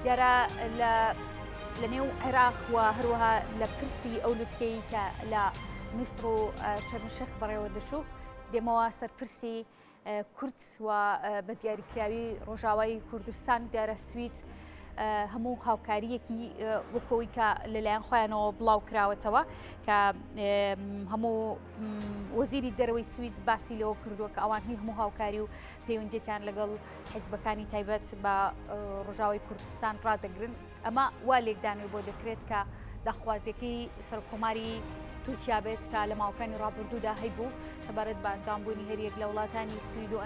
دیارە لە نێو عێراق و هەروەها لە پرسی ئەو لوتکەی کە لە میسر و شەرمشەخ بەڕێوە دەچوو دێمەوە سەرپرسی کورد و بە دیاریکراوی ڕۆژاوای کوردستان دیارە سوید هەموو هاوکاریەکی وەکەوەی کە لەلایەن خۆیانەوە بڵاو کراوەتەوە کە هەموو وەزیری دەرەوەی سوید باسی لەوە کردووە کە ئەوان هی هەموو هاوکاری و پەیوەندیەکان لەگەڵ حیزبەکانی تایبەت بە ڕۆژاوای کوردستان ڕدەگرن. ئەمە وا لێکدانەوە بۆ دەکرێت کە داخوازیەکەی سەرکۆماری تورکیا بێت کە لە ماوەکانی ڕابردوودا هەیبوو سەبارەت بە ئەندامبوونی هەریەک لە وڵاتانی سوید و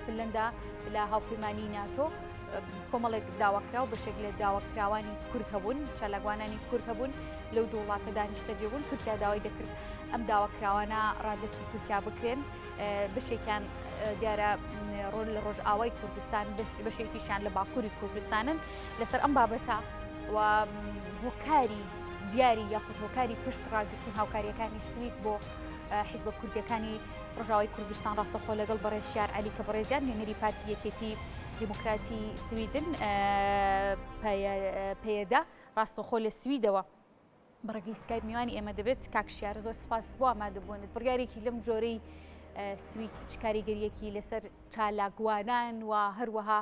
فنلەندا لە هاوپەیمانی ناتۆ کۆمەڵێک داواکرا و بەشێک لە داواکراوانی کورد هەبوون چالاکوانانی کورد هەبوون لەو دوو وڵاتە دانیشتە جێبوون. تورکیا داوای دەکرد ئەم داواکراوانە ڕادستی تورکیا بکرێن بەشێکیان دیارە ڕۆل لە ڕۆژئاوای کوردستان بەشێکیشان لە باکووری کوردستانن لەسەر ئەم بابەتە و هۆکاری دیاری یاخود هۆکاری پشت ڕاگرتن هاوکاریەکانی سوید بۆ حیزبە کوردیەکانی ڕۆژاوای کوردستان ڕاستەخۆ لەگەڵ بەڕێز شیار عەلی کە بەڕێزیان نوێنەری پارتی یەکێتی دیموکراتی سویدن پەیەدا ڕاستەخۆ لە سویدەوە بەڕێگەی سکایپ میوانی ئێمە دەبێت کاکشیار زۆر سپاس بۆ ئامادەبوونت بڕیارێکی لەم جۆرەی سوید چ کاریگەریەکی لەسەر چالاکوانان و هەروەها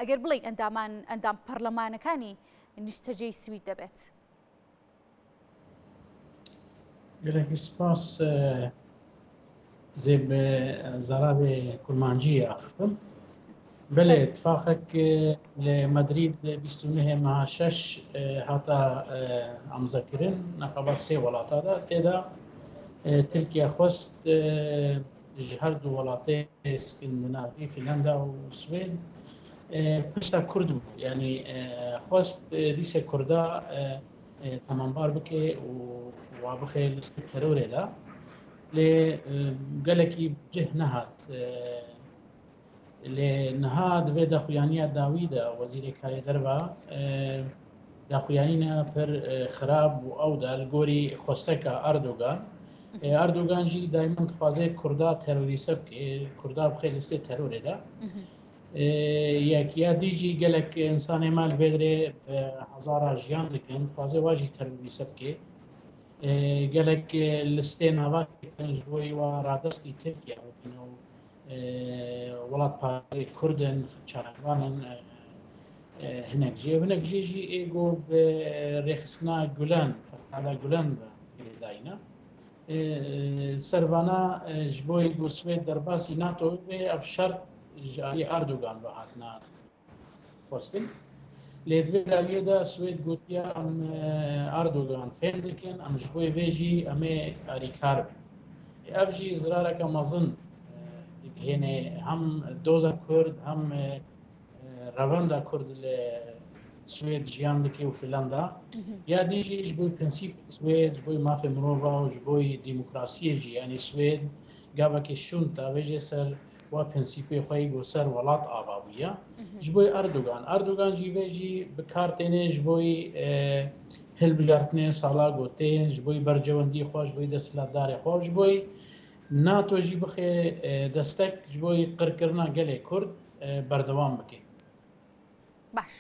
ئەگەر بڵین ئەندام پەرلەمانەکانی نیشتەجێی سوید دەبێت. گەلێکی سپاس زێب زەرابێ کورمانجی ئاخفم بله اتفاقك لمدريد 29 مع 6 هاتا امذكرين نقابة سي ولاتا دا تيدا تركيا خوست جهر دو ولاتي اسكندنافي فنلندا والسويد پشتا كردو يعني خوست ديسة كردا تمام بار بكي وابخي الاستكتروري دا لقالكي جه نهات لنهاد في داخويانية داويدا وزير كاري دربا داخويانينا پر خراب و او دا الگوري خوستكا اردوغان جي دايما تخوازي كردا تيروريسة بكي كردا بخي لسته تيروري دا ياكيا ديجي قالك انسان مال فيدري هزارة جيان دكين خوازي واجي تيروريسة بكي قالك لسته نواك جوي ورادستي تركيا وكينو وڵات پارێ کوردن چالاکوانن هەنێک جێژی ئێگۆ بە ڕێخستنا گولان فەرقادا گولان بە پێداینە سەرڤانە ji بۆی بۆ سوێد دەرباسی ناتۆ بێ ئەف شەرت ژاری ئەردوگان بە هاتنا خۆستن لێ دوێ داویەدا سوێد گوتیا ئەم ئەردوگان فێن دەکەن ئەم ji بۆی بێژی ئەمێ ئاریکار بن ئەف ژی زرارەکە مەزن هنا هم دوزا كرد هم رواندا كرد السويد جيان دكي وفنلندا يا ديجي جبوي برنسيب السويد جبوي ما في مروفا وجبوي ديمقراطية جي يعني السويد قابا كشونتا ويجي سر و برنسيبي خوي وسر ولات آباوية جبوي أردوغان جي ويجي بكارتيني جبوي هل بجارتني سالا قوتين جبوي برجواندي خوش جبوي دستلات داري خوش جبوي ناتۆ ژی بخێ دەستەک ji بۆی قڕکردنا gelê کورد بەردەوام بکێ. باش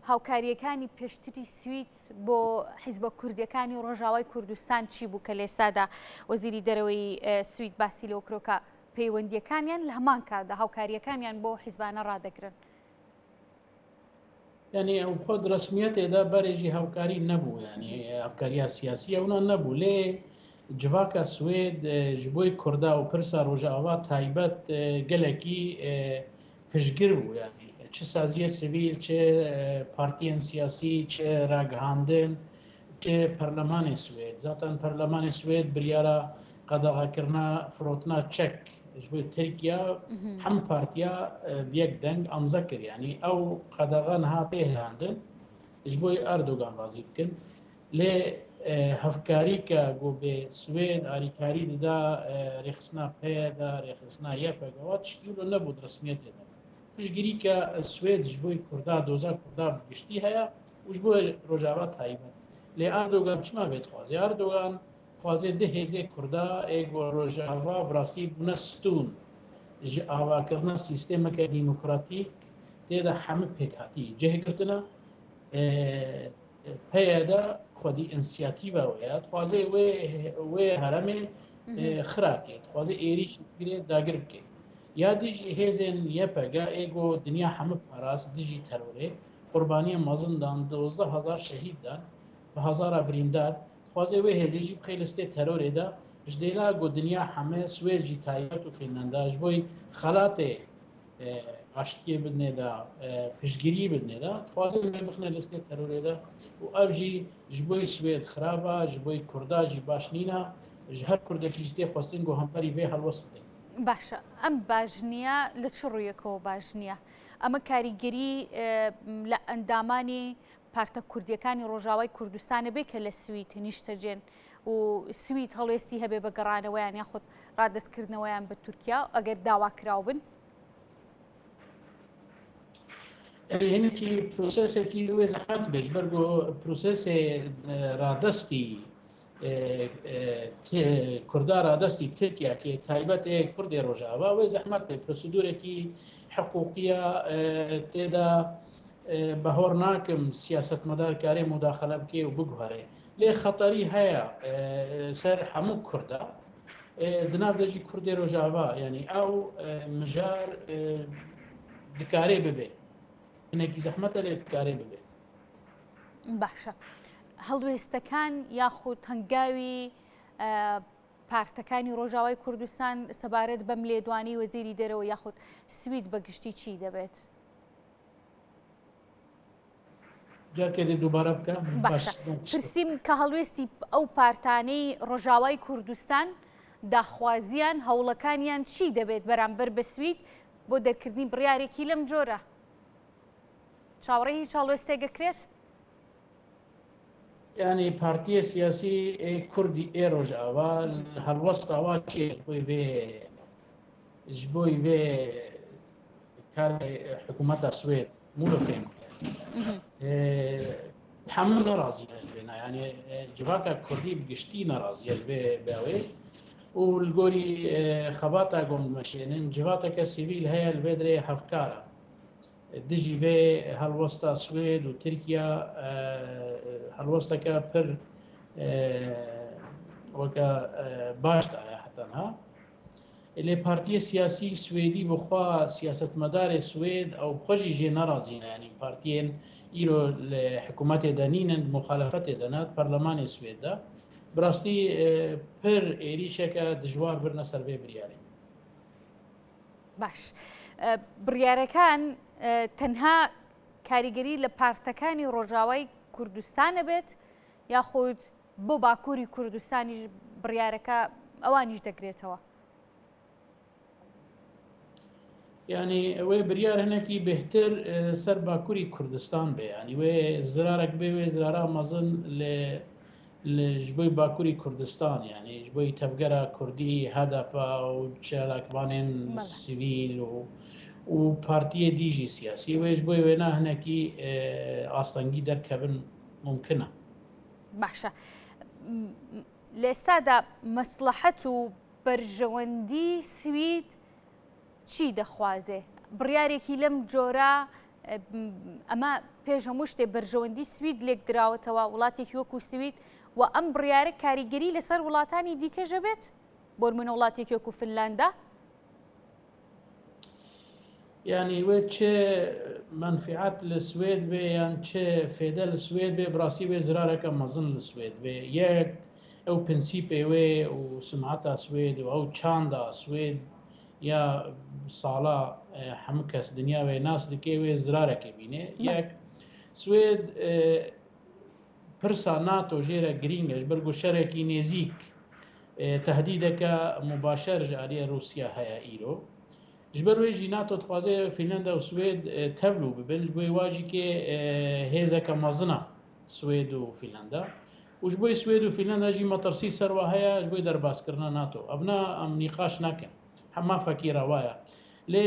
هاوکاریەکانی پێشتری سوید بۆ حیزبە کوردیەکانی ڕۆژاوای کوردستان چی بوو کە لێسادا وەزیری دەرەوەی سوید باسی لەوە کرۆکە پەیوەندیەکانیان لە هەمان کاتدا هاوکاریەکانیان بۆ حیزبانە ڕادەگرن. یعنی ئەو خۆ ڕسمیەتێدا بەرێژی هاوکاری نەبوو ینی هاوکاریە سیاسی ئەوە نەبوو لێ جواکە سوێد ji بۆی کوردا و پرسا ڕۆژئاوا تایبەت gelekî piştgir bû yani çi saziyê sivîl çi partiyên siyasî çi ragihandin çi perlemanê Swêd zaten perlemanê Swêd biryara qedexekirina firotina çek ji bo Tirkiya hem partiya bi yek deng amze kir yani ew qedexe niha pêhandin ji bo Erdogan razî bikin lê هەفکاری کە گۆ بێ سوێد ئاریکاری ددا ڕێخستنا پێدا ڕێخستنا یەپەگەوە تشکیل و نەبوو ڕسمیەتێدا پشتگیری کە سوێد ji بۆی کووردا دۆزا کووردا گشتی هەیە وش بۆ ڕۆژاوا تایبەت لێ ئەردۆگان چما بێت خوازێ ئەردۆگان خوازێ دە هێزێ کووردا ئێگۆ ڕۆژاوا بڕاستی بوونە ستون ji ئاواکردنا سیستێمەکە دیموکراتیک تێدا هەموو پێکهاتی جێگرتنە پێدا خودی ئینسیاتیڤەوەیە خوازێ وێ هەرەمێ خراکێت خوازێ ئێریش گرێت داگر بکەیت یا دیژی هێزێن یەپەگا ئێگۆ دنیا هەموو پاراست دژی تەرۆرێ قوربانیە مەزندان 12,000 شەهیددان بە هزارە بریندار خوازێ وێ هێزێژی بخەی لەستێ تەرۆرێدا ژدێلا گۆ دنیا هەمێ سوێژی تایبەت و فێنەنداش بۆی خەلاتێ ئاشتیە بدنێدا پشتگیری بدنێدا خوازم لێ بخنە لەستێ تەرۆرێدا و ئەوژی ji بۆی سوێد خراپە ji بۆی کورداژی باش نینە ji هەر کوردێکیش تێ خواستین گۆ هەمپەری وێ هەڵوەست بدەین باشە ئەم باش نییە لە چ ڕوویەکەوە باش نییە ئەمە کاریگەری لە ئەندامانی پارتە کوردیەکانی ڕۆژاوای کوردستانە بێ کە لە سوید نیشتەجێن و سوید هەڵوێستی هەبێ بە گەڕانەوەیان یاخود ڕادەستکردنەوەیان بە تورکیا ئەگەر داوا کراو بن هێنێکی پرۆسسێکی وێ زەحمەت بێژ بەرگۆ پرۆسسێ ڕادەستی کوردا ڕادەستی ترکیاکێ تایبەت کوردی ڕۆژاوا وێ زەحمەت بێ پرۆسیدورێکی حقوقیە تێدا بەهۆڕ ناکەم سیاستمەدار کارێ مداخەلە بکێ و بگوهرێ لێ خەتەری هەیە سەر هەموو کووردا دناودەژی کوردی ڕۆژاوا ینی ئەو مژار دکارێ ببێ هەنێکی زەحمەتە لێ دکارێ ببێ باشە هەڵوێستەکان یاخود هەنگاوی پارتەکانی ڕۆژاوای کوردستان سەبارەت بەم لێدوانی وەزیری دەرەوە یاخود سوید بەگشتی چی دەبێت؟ جاکێ دووبارە بکە باشە پرسییم کە هەڵوێستی ئەو پارتانەی ڕۆژاوای کوردستان داخوازیان هەوڵەکانیان چی دەبێت بەرامبەر بە سوید بۆ دەرکردنی بڕیارێکی لەم جۆرە چاوەڕێی هیچ هەڵوێستێکەکرێت؟ ینی پارتیە سیاسی کوردی ئێ ڕۆژاوا هەڵوەستاوا چێ بۆی وێ کار حکوومەتە سوێد مولە فێن هەموو نەڕازی لەژێنە ینی جڤاکە کوردی بگشتی نەڕازیە بێ بەوێ و گۆری خەباتە گۆم مەشێنن جواتەکە سیویل هەیە لێ درێ هەفکارە دژی وێ هەڵوەستە سوێد و تورکیا هەڵوەستەکە پر وەکە باشتایە حتەنها لێ پارتیە سیاسی سوێدی بخوا سیاستمەدارێ سوێد ئەو خۆشی ژێ نەڕازیینە ینی پارتیên ئیرۆ لە حکوومەتێ دەنینن مخالەفەتێ دەنات پەرلەمانی سوێددا بڕاستی پر عێریشێکە دژوار برنە سەر بێ بریارێ باش بڕیارەکان تەنها کاریگەری لە پارتەکانی ڕۆژاوای کوردستانە بێت یاخود بۆ باکووری کوردستانیش بڕیارەکە ئەوانیش دەگرێتەوە ینی ئەوەی بریار هەنێکی بهتر سەر باکووری کوردستان بێ ینی وێ زرارێک بێ وێ زرارا مەزن ji بۆی باکووری کوردستان یعنی ji بۆی تەفگەرە کوردی هەدەپە و چالاکبانên سیویل و پارتیە دیژی سیاسی وێژ بۆی وێنا هەنێکی ئاستەنگی دەرکەبن ممکنە باشە لە ئێستادا مەسلەحەت و بەرژەوەندی سوید چی دەخوازێ بڕیارێکی لەم جۆرە ئەمە پێش هەموو شتێ بەرژەوەندی سوید لێک دراوەتەوە وڵاتێکی وەکو سوید و ئەم بڕیارە کاریگەری لەسەر وڵاتانی دیکەژە بێت بۆ منە وڵاتێکی وەکو فنلاندا ینی وێ چێ منفعات لە سوێد بێ یان چێ فێدە لە سوێد بێ بڕاستی وێ زرارەکە مەزن لە سوێد بێ یەک ئەو پرینسیپێ وێ و سمعەتە سوێد و ئەو چاندا سوێد یا ساڵا هەموو کەس دنیاوێ ناس دکێ وێ زرارەکە بینێ یەک سوێد پرسا ناتۆ ژێرە گرینگەش بەرگو شەرێکی نێزیک تهدیدەکە مباشەر ژاریە رووسیا هەیە ئیرۆ ji ber wê jî NATO dixwaze Fînlanda û Swêd tevlû bibin ji bo wajî kê hêzeke mezina Swêd û Fînlanda û ji bo Swêd û Fînlanda jî metirsî ser wa heye ji bo derbazkirina NATO ev na em nîqaş nakin hema fekîra wa ye lê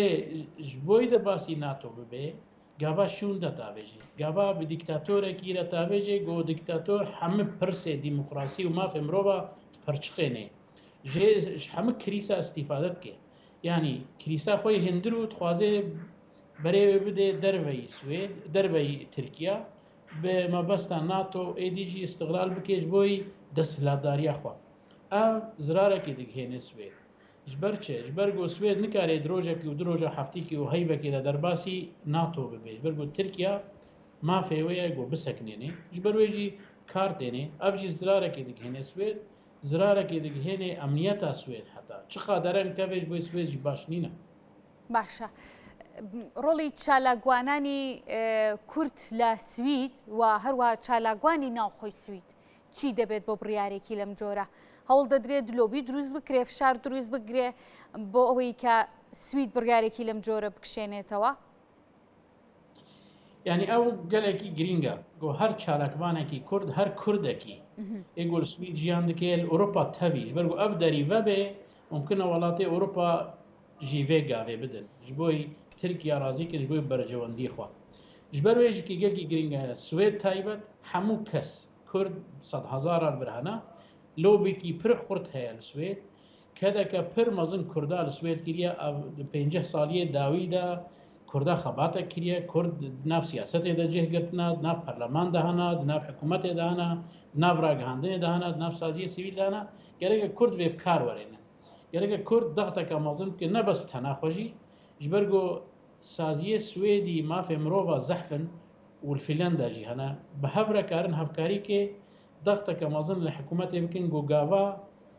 ji bo derbasî NATO bibe gava şûn de tavêjê gava bi dîktatorekî re tavêjê got dîktator hemû pirsê dîmokrasî û mafê mirova perçixêne jê ji hemû krîsa îstîfade dike yani kilisa xwe hindir û dixwaze بەرێوێ بدێ دەرەوەی سوێد دەرەوەی تورکیا بە مەبەستە ناتۆ ئێدیجی استقلال بکێش بۆی دەستهلاتداریە خوا ئەو زرارێکی دگهێنێ سوێد ژبەر چێ ژبەر گۆ سوێد نکارێت درۆژێکی و درۆژە هەفتێکی و هەیڤێکی لە دەرباسی ناتۆ ببێت بەر بۆ تورکیا مافێوەیە گۆ بسەکنێنێ ژبەروێژی کار دێنێ ئەفژی زرارێکی دگهێنێ سوێد زرارێکی دگهێنێ ئەمنیەتا سوێد هەتا چ قادەرەن کەوێژ بۆی سوێژی باش نینە. باشە ڕۆڵی چالاگوانانی کورد لە سوید و هەروە چالاگوانی ناوخۆی سوید چی دەبێت بۆ بڕیارێکی لەم جۆرە هەوڵ دەدرێت دلۆبی دروست بکرێ فشار دروست بگرێ بۆ ئەوەی کە سوید بڕیارێکی لەم جۆرە بکشێنێتەوە؟ یعنی ئەو گەلێکی گرینگە گۆ هەر چالاکوانێکی کورد هەر کوردێکی ئێگۆل سوید ژیان دکێت ئەوروپا تەویش بەرگو ئەف دەریڤە بێ ممکنە وڵاتی ئەوروپا ژیڤێ گاوێ بدن ji بۆی ترکیا رازی کرد ji بۆی بەرەجەوەندی خوا ji ber wêjikî gelkî giring heye Swêd taybet hemû kes Kurd sed hezaran bir hene lobekî pir xurt heye li Swêd kedeke pir mezin Kurda li Swêd kiriye di pêncih saliyê dawî de Kurda xebatek kiriye Kurd di nav siyasetê de cih girtine di nav perleman de hene di nav hikûmetê de hene di nav ragihandinê de hene di nav saziyê sivîl de hene gereke Kurd vê bi kar werêne gereke Kurd dexteke mezin bike ne bes bi tenaxwejî ji ber got سازیە سوێدی مافێ مرۆڤ زەحفن و فیلەندا جی هەنا بە هەورەکارن هەفکاریکێ دەختەکە مەزن لە حکوومەتێ بکەن گۆگاوا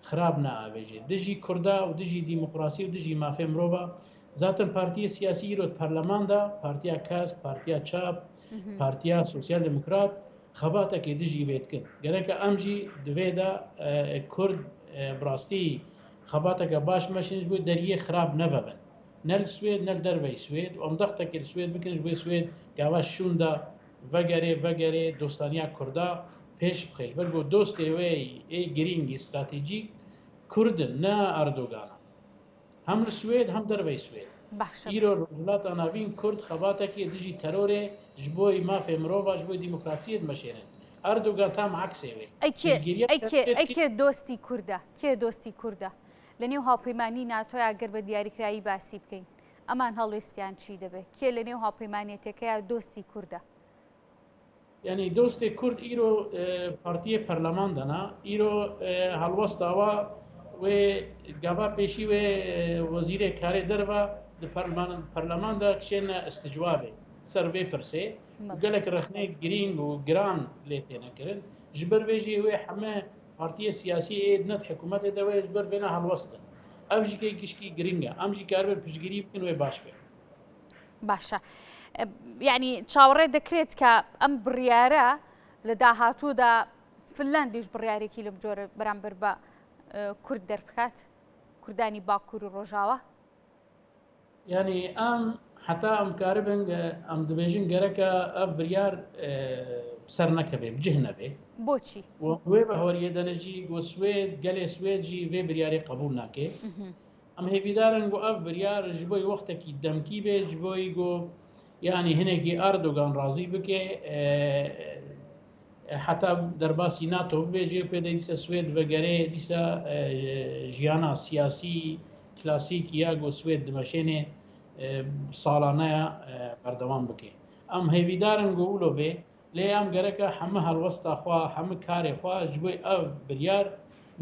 خراپ نائاوێژێ دژی کووردا و دژی دیموکراسی و دژی مافێ مرۆڤ زاتن پارتیە سیاسی ئیرۆت پەرلەماندا پارتیا کاس پارتیا چاپ پارتیا سوسیال دموکرات خەباتێکی دژی وێتکرد گەرەکە ئەمژی دوێدا کورد بڕاستی خەباتەکە باش مەشنج بوو دەریە خراپ نەبەبن نەل سوێد نەل دەربەی سوێد ئەم دەختێکی سوێد بکەش بۆی سوێد گاوا شووندا ڤەگەرێ دۆستانیا کووردا پێش بخێش بەرگۆ دۆستێوەی ئەی گرینگی استراتیژیک کوردن نا ئەردۆگانە هەم لە سوێد هەم دەربەی سوێد ئیرۆ وڵاتە ناوین کورد خەباتێکی دژی تەرۆرێ ji بۆی مافێ مرۆڤ ji بۆی دیموکراسیت مەشێنن ئەردۆگان تام عکسێوێ ئەیکێ دۆستی کووردە کێ دۆستی کووردە لە نێو هاوپەیمانی ناتۆیا گەر بە دیاریکرایی باسی بکەین ئەمان هەڵوێستیان چی دەبێت کێ لە نێو هاوپەیمانێتەکەیە دۆستی کووردە یعنی دۆستی کورد ئیرۆ پارتیە پەرلەمان دەنا ئیرۆ هەڵوەستاوە وێ گاوا پێشی وێ وەزیرێ کارێ دەرەوە پەرلەماندا کشێنە ئەستجوابێ سەر vê pirsê gelek rexnê girîng û giran lê tênekirin ji ber vê jî wê heme partiye siyasî ê net hikûmetê de wê ji ber vê ne helwestin ev jî gişkî giring e em jî karibê piştgirî bikin wê baş be باشە یعنی چاوەڕێ دەکرێت کە ئەم بڕیارە لە داهاتوودا فنلەندیش بڕیارێکی لەم جۆرە بەرامبەر بە کورد دەربکات کوردانی باکوور و ڕۆژاوە یعنی ئەم حتا ئەم کاربن ئەم دەبێژین گەرەکە ئەف بریار سەر نەکەبێ بجه نەبێ بۆچی وێ بە هۆریە دەنەجی گۆ سوێد گەلێ سوێدجی وێ بریارێ قبول ناکێ ئەم هێویدارن گۆ ئەف بریار ji بۆی وەختێکی دەمکی بێ ji بۆی گۆ یعنی هەنێکی ئەردۆگان ڕازی بکێ حتا دەرباسی ناتۆ ببێجێ پێدە دیسە سوێد بەگەرێ دیسە ژیانە سیاسی کلاسیک یا گۆ سوێد دمەشێنێ ساڵانەیە بەردەوام بکێ ئەم هەیویدارن گۆولۆ بێ لێ ئەم گەرەکە هەمە هەڵوەستا خوا هەمە کارێ خوا ji بۆی ئەو بریار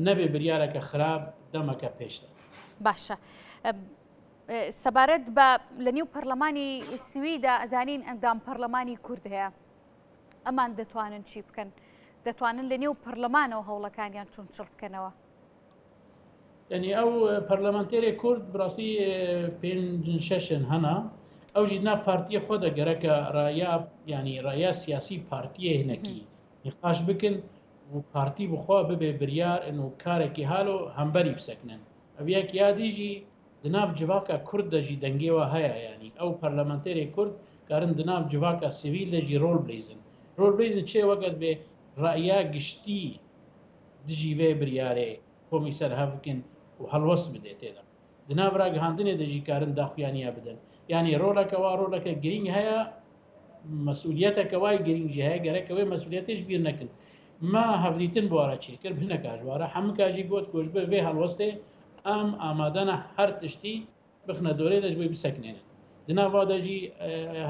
نەبێ بریارێکە خراپ دەمەکە پێشتە باشە سەبارەت بە لە نێو پەرلەمانی سویدا ئەزانین ئەندام پەرلەمانی کورد هەیە ئەمان دەتوانن چی بکەن دەتوانن لە نێو پەرلەمانەوە هەوڵەکانیان چۆن چڕ بکەنەوە یعنی ئەو پەرلەمانتێری کورد بڕاستی پێنج شەشن هەنا ئەو ژی ناو پارتیە خۆ دەگەرەکە ڕایا ینی ڕایا سیاسی پارتیە هێنەکی نقاش بکن و پارتی بخوا ببێ بریار و کارێکی هالۆ هەمبەری بسەکنن ئەویەک یادیژی دناو جواکە کورد دەژی دەنگێوە هەیە ینی ئەو پەرلەمانتێری کورد کارن دناو جواکە سیویل دەژی ڕۆل بلیزن ڕۆل بلیزن چێ وەگەت بێ ڕایا گشتی دژی وێ بریارێ کۆمی سەر هەفکن و هەڵوەست بدێت تێدا دناو ڕاگەهاندنێ دەژی کارن داخوایانیا بدەن ینی ڕۆلەکەوا ڕۆلەکە گرنگ هەیە مەسئولیەتەکە وای گرنگجی هەیە گەرەکەوەی مەسئولیەتیش بیر نەکرد ما هەفلیتن بوارە چێکرد بنە کاژوارە هەموو کاژی گوت گۆش بێ هەڵوەستێ ئەم ئامادەنە هەر تشتی بخنە دۆرێ دەژبووی بسەکنێنن دناوادەژی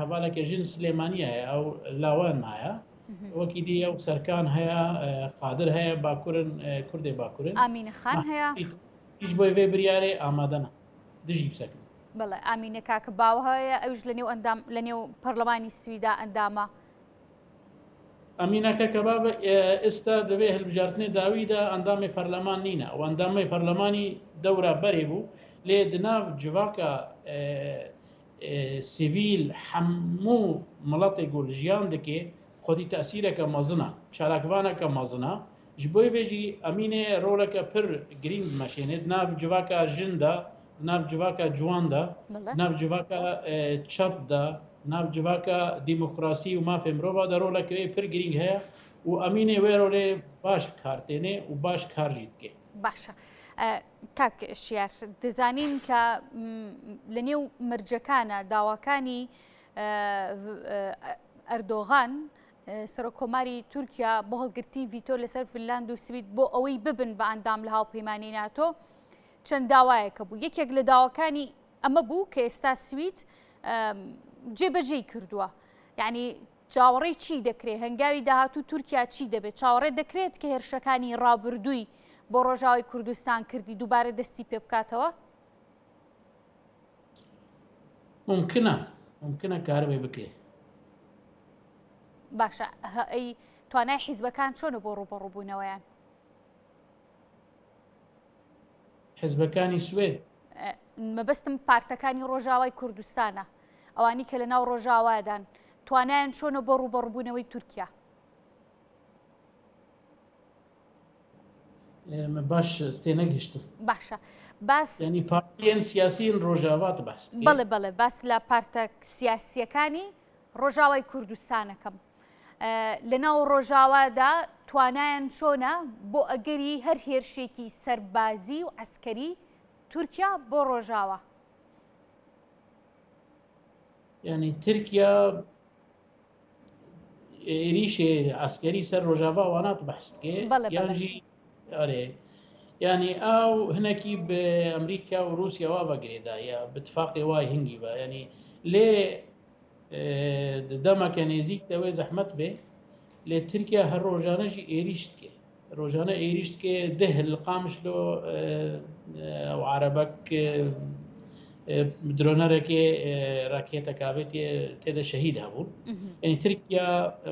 هەواڵێکە ژن سلێمانیە ئەو لاوان مایە وەکی دی ئەو سەرکان هەیە قادر هەیە باکوورن کوردێ باکوورن ئامینە خان هەیە هیچ بۆی وێ بریارێ ئامادەنە دژی بسەکن بڵێ ئامینە کاکە باو هەیە ئەوش لە نێو پەرلەمانی سویدا ئەندامە ئەمینەکە کە بابە ئێستا دەبێت هەلبژاردنێ داویدا ئەندامی پەرلەمان نینە و ئەندامی پەرلەمانی دەورە بەرێ بوو لێ دناو جڤاکە سیڤیل هەموو مڵەتێک و ژیان دەکێ خۆتی تەسیرەکە مەزنە چالاکوانەکە مەزنە ji بۆی vêjî ئەمینێ ڕۆلەکە پر گرنگ مەشێنێت ناو جڤاکە ژندا ناو جڤاکە جواندا ناو جڤاکە چەپدا ناو جڤاکە دیموکراسی و مافێ مرۆڤدا ڕۆلەکەوێ پر گرنگ هەیە و ئەمینێ وێ ڕۆلێ باش کارتێنێ و باش کارژی دکێ باشە کاک شیار دەزانین کە لە نێو مرجەکانە داواکانی ئەردۆغان سەرۆکۆماری تورکیا بۆ هەڵگرتی ڤیتۆ لەسەر فنلاند و سوید بۆ ئەوەی ببن بە ئەندام لە هاوپەیمانی ناتۆ چەند داوایەکە بوو یەکێک لە داواکانی ئەمە بوو کە ئێستا سوید جێبەجێی کردووە یعنی چاوەڕێی چی دەکرێت هەنگاوی داهاتوو تورکیا چی دەبێت چاوەڕێ دەکرێت کە هێرشەکانی ڕابردووی بۆ ڕۆژاوی کوردستان کردی دووبارە دەستی پێ بکاتەوە ممکنە کاربێ بکێ باشە ئەی توانای حیزبەکان چۆنە بۆ ڕوبەڕووبوونەوەیان حیزبەکانی سوێد مەبەستم پارتەکانی ڕۆژاوای کوردستانە ئەوانی کە لە ناو ڕۆژاوادان توانایان چۆنە بۆ ڕوبەڕووبوونەوەی تورکیا باش ستێ نەگەشتم باشە باس ینی پارتیان سیاسین ڕۆژاوات باست بەڵێ باس لە پارتە سیاسیەکانی ڕۆژاوای کوردستانەکەم لە ناو ڕۆژاوادا توانایان چۆنە بۆ ئەگەری هەر هێرشێکی سەربازی و عسکەری تورکیا بۆ ڕۆژاوە ینی تورکیا عێریشێ عسکەری سەر ڕۆژاوا وانات بەحستکێ یانجی ئەرێ ینی ئەو هەنێکی بە ئەمریکا و رووسیاوا بەگرێدا یا بتفاقی وای هنگی بە ینی لێ دەمەکە نێزیک دەوێ زەحمەت بێ لێ تورکیا هەر ڕۆژانەژی عێریشتکێ ڕۆژانە عێریشتکێ ده القامشلۆ ئەو عەرەبەک درۆنەرێکێ ڕاکێتە کاوێتێ تێدە شەهید هەبوون ینی تورکیا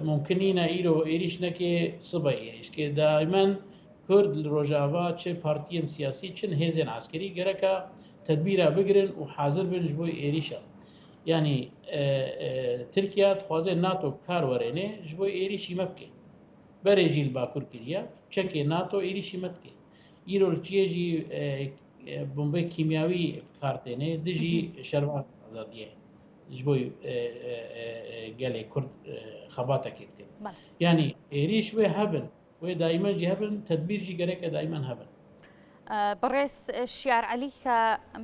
ممکنینە ئیرۆ عێریش نەکێ سبە عێریش کێ دایمەن کورد ڕۆژاوا چه پارتیان سیاسی چن هێزێن عسکەری گەرەکە تدبیرە بگرن و حاضر بن ji بۆ عێریشە ینی تورکیا دixwaze ناتۆ کار وەرێنێ ji بۆ عێریشی مە بکێ بەرێژی li باکوور کiriye çekê ناتۆ عێریشی مە بکێ îro li ciyê jî bombeyê kîmyawî kartêne dijî şervan azadiye ji bo gelê Kurd xebatekê dikin yanî êrîş wê hebin wê daimen jî hebin tedbîr jî gereke daimen hebin بەڕێز شیار عەلی کە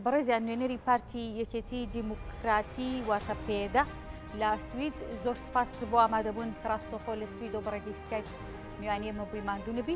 بەڕێزیان نوێنەری پارتی یەکێتی دیموکراتی واتە پێدە لە سوید زۆر سپاس بۆ ئامادەبوون کە ڕاستەوخۆ لە سوید و بەڕێگەی سکایپ میوانی ئەمە بووی ماندوو نەبی